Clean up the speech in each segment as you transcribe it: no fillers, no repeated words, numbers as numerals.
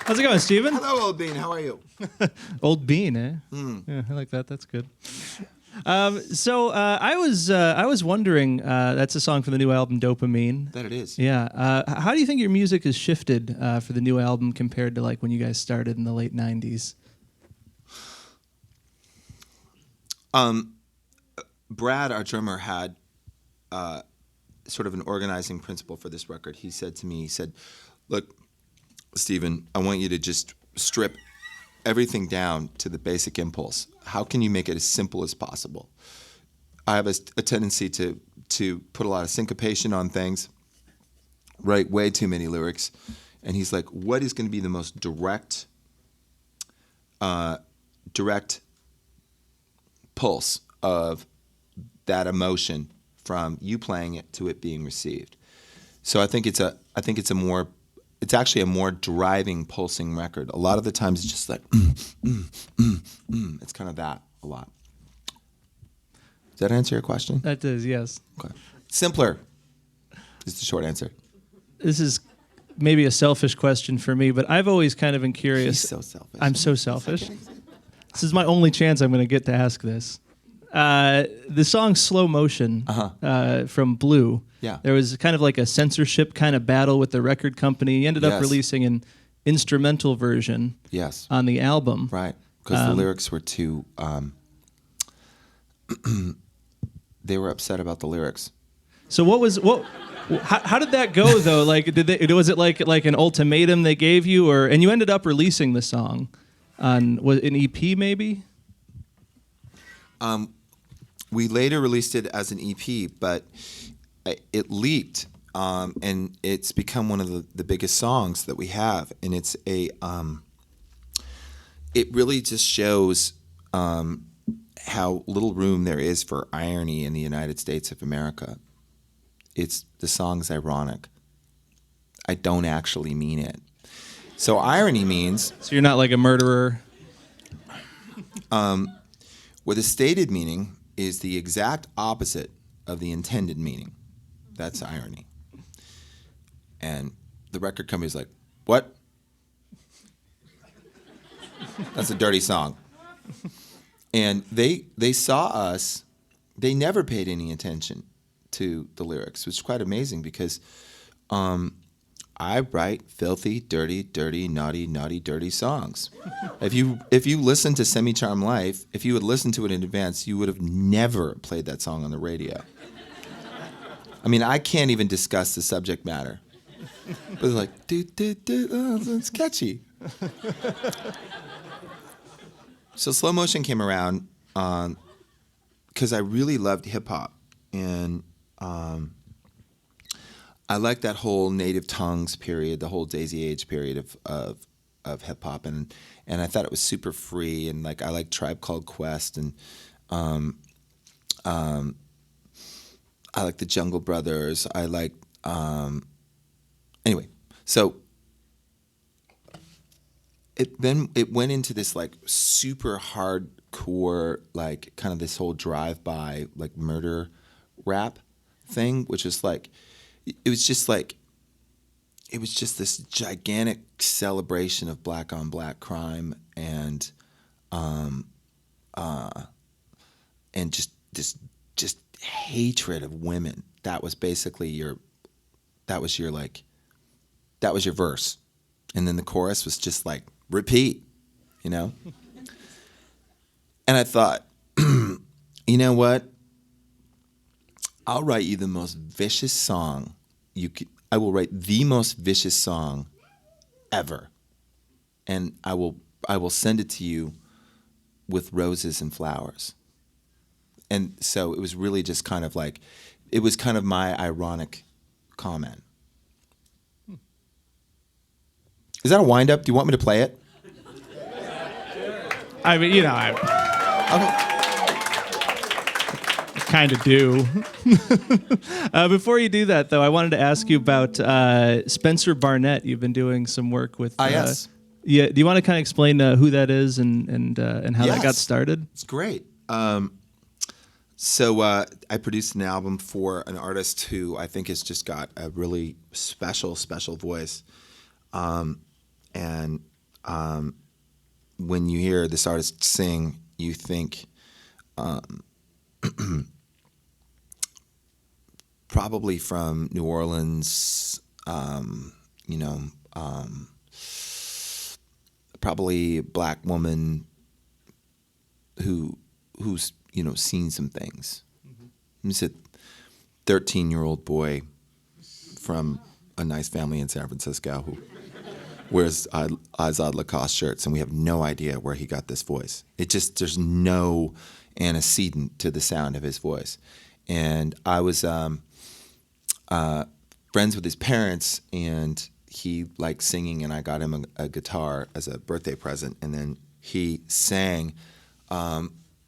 How's it going, Steven? Hello, Old Bean. How are you? Old Bean, eh? Yeah, I like that. That's good. I was wondering. That's a song from the new album, Dopamine. That it is. Yeah. How do you think your music has shifted for the new album compared to like when you guys started in the late '90s? Brad, our drummer, had sort of an organizing principle for this record. He said to me, he said, "Look, Steven, I want you to just strip everything down to the basic impulse. How can you make it as simple as possible? I have a tendency to put a lot of syncopation on things, write way too many lyrics." And he's like, "What is going to be the most direct pulse of that emotion from you playing it to it being received?" So I think it's actually a more driving, pulsing record. A lot of the times it's just like, It's kind of that a lot. Does that answer your question? That does, yes. Okay. Simpler is the short answer. This is maybe a selfish question for me, but I've always kind of been curious. He's so selfish. I'm so selfish. This is my only chance I'm going to get to ask this. The song Slow Motion from Blue, Yeah. there was kind of like a censorship kind of battle with the record company. He ended up Yes. releasing an instrumental version Yes. on the album. Right. Because the lyrics were too... they were upset about the lyrics. So how did that go though? Like, was it like an ultimatum they gave you, and you ended up releasing the song on an EP maybe? We later released it as an EP, but it leaked, and it's become one of the biggest songs that we have. And it's it really just shows how little room there is for irony in the United States of America. The song's ironic. I don't actually mean it. So irony means... So you're not like a murderer? Where the stated meaning is the exact opposite of the intended meaning. That's irony. And the record company's like, "What? That's a dirty song." And they saw us. They never paid any attention to the lyrics, which is quite amazing because I write filthy, dirty, naughty, dirty songs. If you listen to Semi-Charmed Life, if you had listened to it in advance, you would have never played that song on the radio. I mean, I can't even discuss the subject matter. But it's like, it's catchy. So Slow Motion came around because I really loved hip-hop. And I like that whole Native Tongues period, the whole Daisy Age period of hip hop, and I thought it was super free, and like I like Tribe Called Quest, and I like the Jungle Brothers. I like anyway. So it went into this like super hardcore, like kind of this whole drive-by like murder rap thing, which is like. It was just this gigantic celebration of black on black crime and just hatred of women. That was basically your verse, and then the chorus was just like repeat, you know. And I thought, you know what? I'll write you the most vicious song I will write the most vicious song ever, and I will send it to you with roses and flowers. And so it was really just kind of like, it was kind of my ironic comment. Is that a wind up? Do you want me to play it? I mean, Okay. kind of do. Before you do that, though, I wanted to ask you about Spencer Barnett. You've been doing some work with. Yes. Yeah. Do you want to kind of explain who that is and how that got started? It's great. So I produced an album for an artist who I think has just got a really special voice, and when you hear this artist sing, you think probably from New Orleans, probably a black woman who's seen some things. He's a 13-year-old boy from a nice family in San Francisco who wears Izod Lacoste shirts, and we have no idea where he got this voice. There's no antecedent to the sound of his voice. And I was friends with his parents, and he liked singing, and I got him a guitar as a birthday present, and then he sang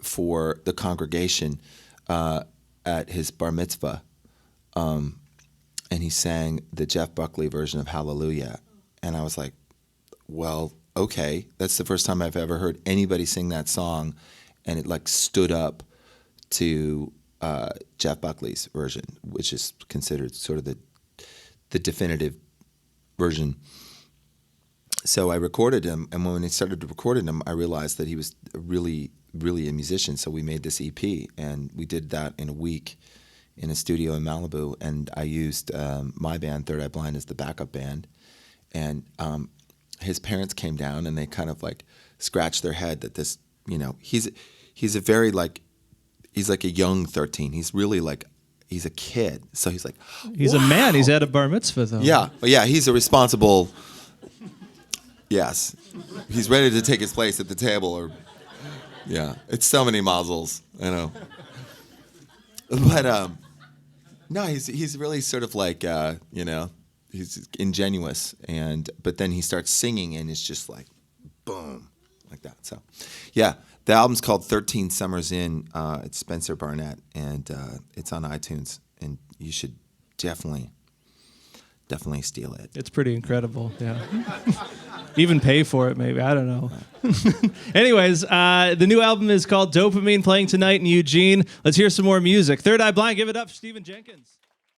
for the congregation at his bar mitzvah, and he sang the Jeff Buckley version of Hallelujah. And I was like, well, okay, that's the first time I've ever heard anybody sing that song, and it like stood up to Jeff Buckley's version, which is considered sort of the definitive version. So I recorded him, and when I started recording him, I realized that he was really, really a musician. So we made this EP, and we did that in a week in a studio in Malibu, and I used my band, Third Eye Blind, as the backup band. And his parents came down, and they kind of like scratched their head that this, he's a very like, he's like a young 13. He's really like, he's a kid. So he's like, he's a man. He's at a bar mitzvah, though. Yeah. He's a responsible. Yes, he's ready to take his place at the table. It's so many mazzles, I know. But no, he's really sort of like he's ingenuous, but then he starts singing, and it's just like boom, like that. So yeah, the album's called 13 Summers In. It's Spencer Barnett, and it's on iTunes, and you should definitely steal it. It's pretty incredible. Yeah. Even pay for it, maybe. I don't know. Anyways, the new album is called Dopamine, playing tonight in Eugene. Let's hear some more music. Third Eye Blind, give it up for Stephen Jenkins.